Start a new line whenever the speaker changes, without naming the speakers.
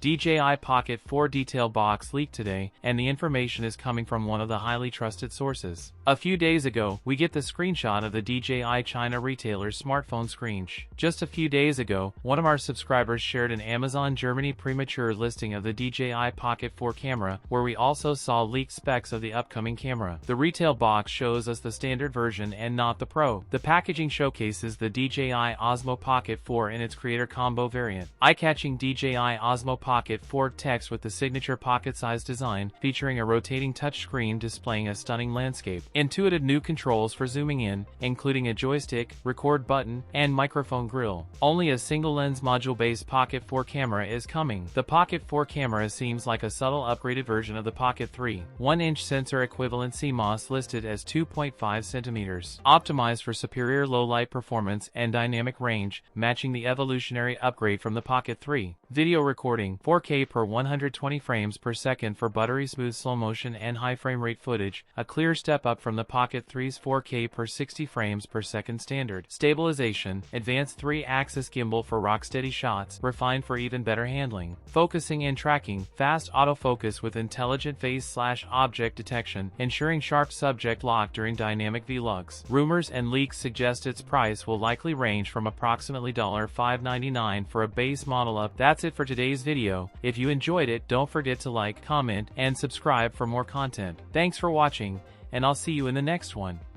DJI Pocket 4 detail box leaked today, and the information is coming from one of the highly trusted sources. A few days ago, we get the screenshot of the DJI China retailer's smartphone screen. Just a few days ago, one of our subscribers shared an Amazon Germany premature listing of the DJI Pocket 4 camera, where we also saw leaked specs of the upcoming camera. The retail box shows us the standard version and not the Pro. The packaging showcases the DJI Osmo Pocket 4 in its Creator Combo variant. Eye-catching DJI Osmo Pocket 4 text with the signature pocket-sized design, featuring a rotating touchscreen displaying a stunning landscape. Intuitive new controls for zooming in, including a joystick, record button, and microphone grill. Only a single-lens module-based Pocket 4 camera is coming. The Pocket 4 camera seems like a subtle upgraded version of the Pocket 3. 1-inch sensor equivalent CMOS listed as 2.5 centimeters. Optimized for superior low-light performance and dynamic range, matching the evolutionary upgrade from the Pocket 3. Video recording, 4K per 120 frames per second for buttery smooth slow motion and high frame rate footage, a clear step up from the Pocket 3's 4K per 60 frames per second standard. Stabilization, advanced 3-axis gimbal for rock-steady shots, refined for even better handling. Focusing and tracking, fast autofocus with intelligent face/object detection, ensuring sharp subject lock during dynamic vlogs. Rumors and leaks suggest its price will likely range from approximately $599 for a base model up. That's it for today's video. If you enjoyed it, don't forget to like, comment, and subscribe for more content. Thanks for watching, and I'll see you in the next one.